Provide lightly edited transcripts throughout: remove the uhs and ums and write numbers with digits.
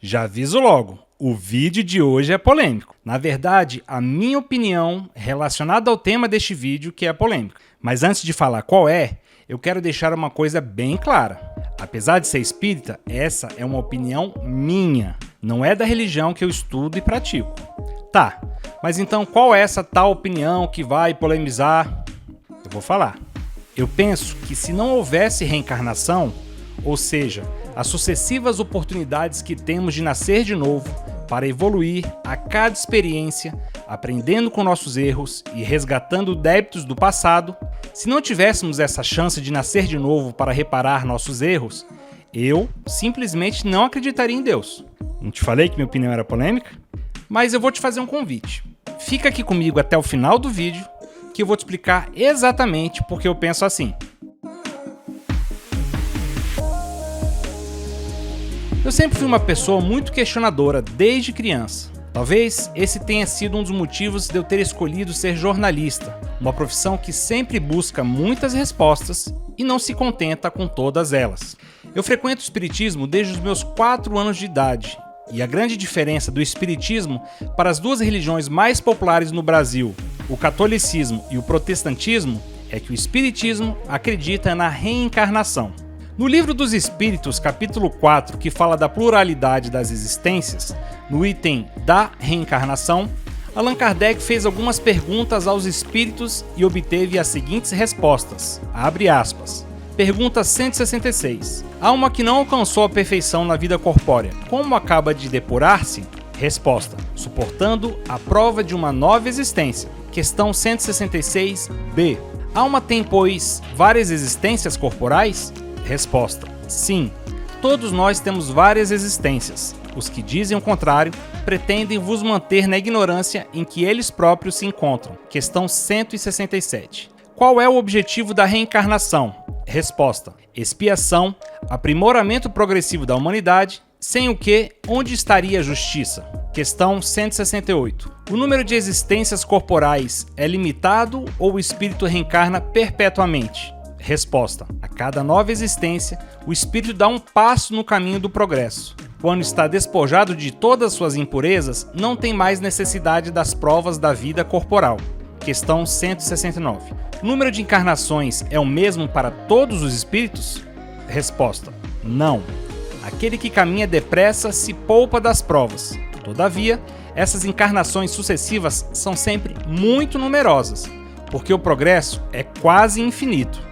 Já aviso logo, o vídeo de hoje é polêmico. Na verdade, a minha opinião relacionada ao tema deste vídeo que é polêmico. Mas antes de falar qual é, eu quero deixar uma coisa bem clara. Apesar de ser espírita, essa é uma opinião minha, não é da religião que eu estudo e pratico. Tá, mas então qual é essa tal opinião que vai polemizar? Eu vou falar. Eu penso que se não houvesse reencarnação, ou seja, as sucessivas oportunidades que temos de nascer de novo para evoluir a cada experiência, aprendendo com nossos erros e resgatando débitos do passado, se não tivéssemos essa chance de nascer de novo para reparar nossos erros, eu simplesmente não acreditaria em Deus. Não te falei que minha opinião era polêmica? Mas eu vou te fazer um convite. Fica aqui comigo até o final do vídeo, que eu vou te explicar exatamente porque eu penso assim. Eu sempre fui uma pessoa muito questionadora desde criança. Talvez esse tenha sido um dos motivos de eu ter escolhido ser jornalista, uma profissão que sempre busca muitas respostas e não se contenta com todas elas. Eu frequento o espiritismo desde os meus 4 anos de idade, e a grande diferença do espiritismo para as duas religiões mais populares no Brasil, o catolicismo e o protestantismo, é que o espiritismo acredita na reencarnação. No Livro dos Espíritos, capítulo 4, que fala da pluralidade das existências, no item da reencarnação, Allan Kardec fez algumas perguntas aos espíritos e obteve as seguintes respostas. Abre aspas. Pergunta 166. Alma que não alcançou a perfeição na vida corpórea, como acaba de depurar-se? Resposta. Suportando a prova de uma nova existência. Questão 166b. Alma tem, pois, várias existências corporais? Resposta. Sim, todos nós temos várias existências. Os que dizem o contrário pretendem vos manter na ignorância em que eles próprios se encontram. Questão 167. Qual é o objetivo da reencarnação? Resposta. Expiação, aprimoramento progressivo da humanidade, sem o que, onde estaria a justiça? Questão 168. O número de existências corporais é limitado ou o espírito reencarna perpetuamente? Resposta. A cada nova existência, o espírito dá um passo no caminho do progresso. Quando está despojado de todas suas impurezas, não tem mais necessidade das provas da vida corporal. Questão 169. O número de encarnações é o mesmo para todos os espíritos? Resposta. Não. Aquele que caminha depressa se poupa das provas. Todavia, essas encarnações sucessivas são sempre muito numerosas, porque o progresso é quase infinito.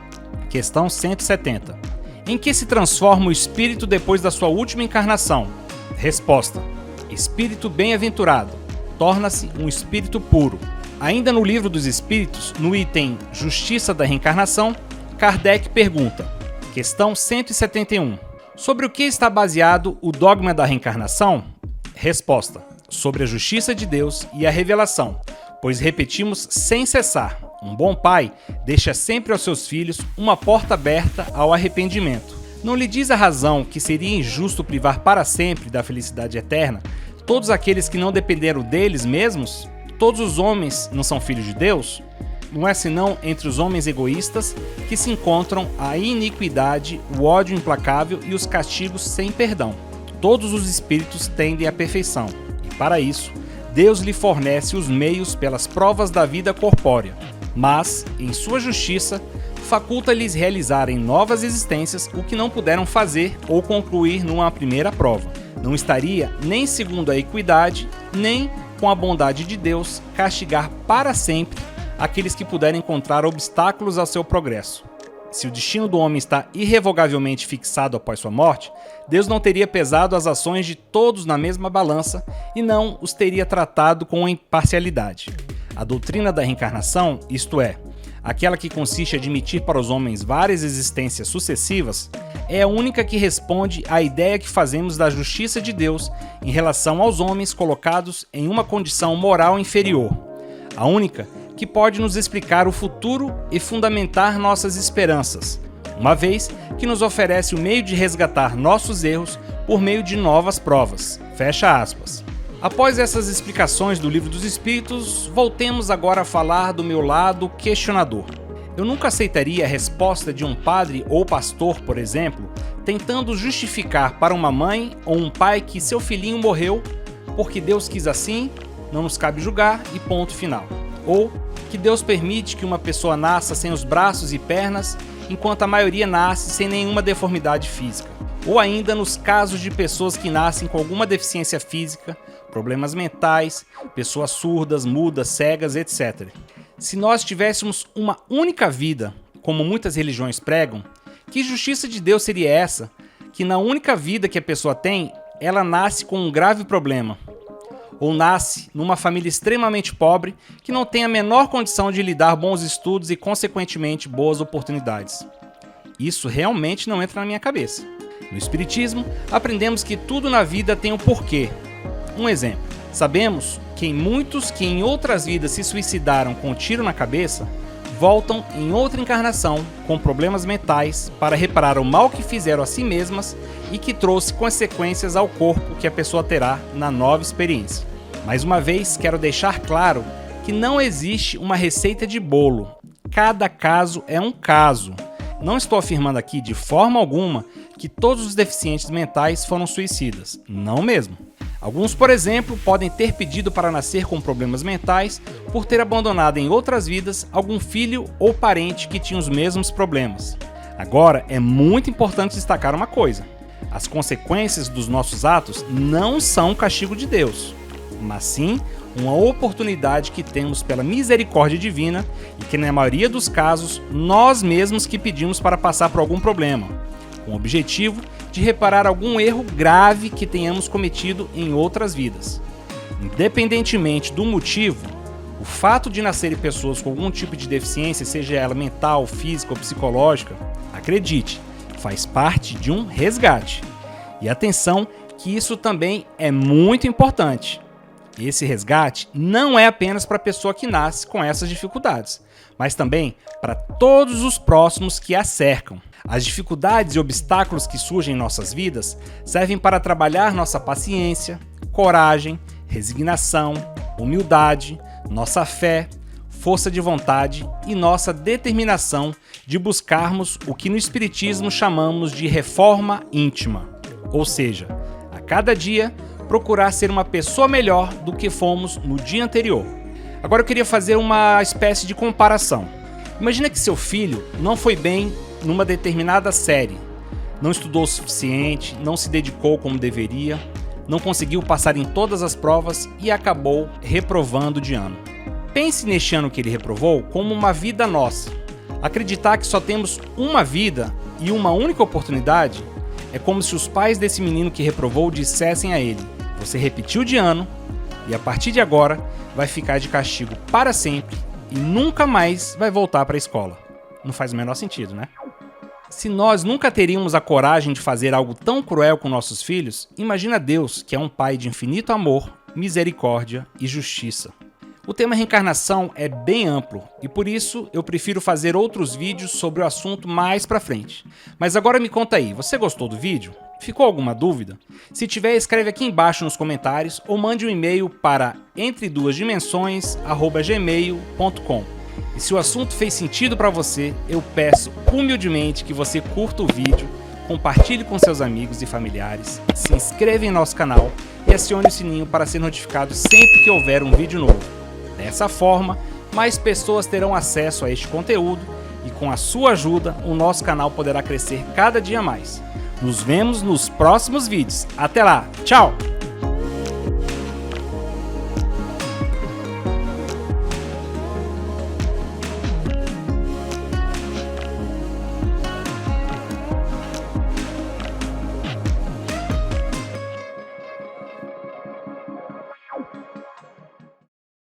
Questão 170. Em que se transforma o espírito depois da sua última encarnação? Resposta. Espírito bem-aventurado. Torna-se um espírito puro. Ainda no Livro dos Espíritos, no item Justiça da Reencarnação, Kardec pergunta, questão 171, sobre o que está baseado o dogma da reencarnação? Resposta, sobre a justiça de Deus e a revelação, pois repetimos sem cessar, um bom pai deixa sempre aos seus filhos uma porta aberta ao arrependimento. Não lhe diz a razão que seria injusto privar para sempre da felicidade eterna todos aqueles que não dependeram deles mesmos? Todos os homens não são filhos de Deus? Não é senão entre os homens egoístas que se encontram a iniquidade, o ódio implacável e os castigos sem perdão. Todos os espíritos tendem à perfeição, e para isso, Deus lhe fornece os meios pelas provas da vida corpórea, mas, em sua justiça, faculta-lhes realizarem novas existências o que não puderam fazer ou concluir numa primeira prova. Não estaria nem segundo a equidade, nem com a bondade de Deus, castigar para sempre aqueles que puderem encontrar obstáculos ao seu progresso. Se o destino do homem está irrevogavelmente fixado após sua morte, Deus não teria pesado as ações de todos na mesma balança e não os teria tratado com imparcialidade. A doutrina da reencarnação, isto é, aquela que consiste em admitir para os homens várias existências sucessivas, é a única que responde à ideia que fazemos da justiça de Deus em relação aos homens colocados em uma condição moral inferior. A única que pode nos explicar o futuro e fundamentar nossas esperanças, uma vez que nos oferece o meio de resgatar nossos erros por meio de novas provas. Fecha aspas. Após essas explicações do Livro dos Espíritos, voltemos agora a falar do meu lado questionador. Eu nunca aceitaria a resposta de um padre ou pastor, por exemplo, tentando justificar para uma mãe ou um pai que seu filhinho morreu porque Deus quis assim, não nos cabe julgar e ponto final. Ou que Deus permite que uma pessoa nasça sem os braços e pernas, enquanto a maioria nasce sem nenhuma deformidade física. Ou ainda nos casos de pessoas que nascem com alguma deficiência física, problemas mentais, pessoas surdas, mudas, cegas, etc. Se nós tivéssemos uma única vida, como muitas religiões pregam, que justiça de Deus seria essa, que na única vida que a pessoa tem, ela nasce com um grave problema? Ou nasce numa família extremamente pobre que não tem a menor condição de lhe dar bons estudos e, consequentemente, boas oportunidades. Isso realmente não entra na minha cabeça. No Espiritismo, aprendemos que tudo na vida tem um porquê. Um exemplo, sabemos que muitos que em outras vidas se suicidaram com um tiro na cabeça, voltam em outra encarnação com problemas mentais para reparar o mal que fizeram a si mesmas e que trouxe consequências ao corpo que a pessoa terá na nova experiência. Mais uma vez, quero deixar claro que não existe uma receita de bolo. Cada caso é um caso. Não estou afirmando aqui de forma alguma que todos os deficientes mentais foram suicidas. Não mesmo. Alguns, por exemplo, podem ter pedido para nascer com problemas mentais por ter abandonado em outras vidas algum filho ou parente que tinha os mesmos problemas. Agora, é muito importante destacar uma coisa. As consequências dos nossos atos não são castigo de Deus, mas sim uma oportunidade que temos pela misericórdia divina e que, na maioria dos casos, nós mesmos que pedimos para passar por algum problema, com o objetivo de reparar algum erro grave que tenhamos cometido em outras vidas. Independentemente do motivo, o fato de nascerem pessoas com algum tipo de deficiência, seja ela mental, física ou psicológica, acredite, faz parte de um resgate. E atenção que isso também é muito importante. Esse resgate não é apenas para a pessoa que nasce com essas dificuldades, mas também para todos os próximos que a cercam. As dificuldades e obstáculos que surgem em nossas vidas servem para trabalhar nossa paciência, coragem, resignação, humildade, nossa fé, força de vontade e nossa determinação de buscarmos o que no Espiritismo chamamos de reforma íntima. Ou seja, a cada dia procurar ser uma pessoa melhor do que fomos no dia anterior. Agora eu queria fazer uma espécie de comparação. Imagina que seu filho não foi bem numa determinada série, não estudou o suficiente, não se dedicou como deveria, não conseguiu passar em todas as provas e acabou reprovando de ano. Pense neste ano que ele reprovou como uma vida nossa. Acreditar que só temos uma vida e uma única oportunidade é como se os pais desse menino que reprovou dissessem a ele: você repetiu de ano e a partir de agora vai ficar de castigo para sempre e nunca mais vai voltar para a escola. Não faz o menor sentido, né? Se nós nunca teríamos a coragem de fazer algo tão cruel com nossos filhos, imagina Deus, que é um Pai de infinito amor, misericórdia e justiça. O tema reencarnação é bem amplo e por isso eu prefiro fazer outros vídeos sobre o assunto mais pra frente. Mas agora me conta aí, você gostou do vídeo? Ficou alguma dúvida? Se tiver, escreve aqui embaixo nos comentários ou mande um e-mail para entreduasdimensões@gmail.com. E se o assunto fez sentido para você, eu peço humildemente que você curta o vídeo, compartilhe com seus amigos e familiares, se inscreva em nosso canal e acione o sininho para ser notificado sempre que houver um vídeo novo. Dessa forma, mais pessoas terão acesso a este conteúdo e com a sua ajuda, o nosso canal poderá crescer cada dia mais. Nos vemos nos próximos vídeos. Até lá, tchau!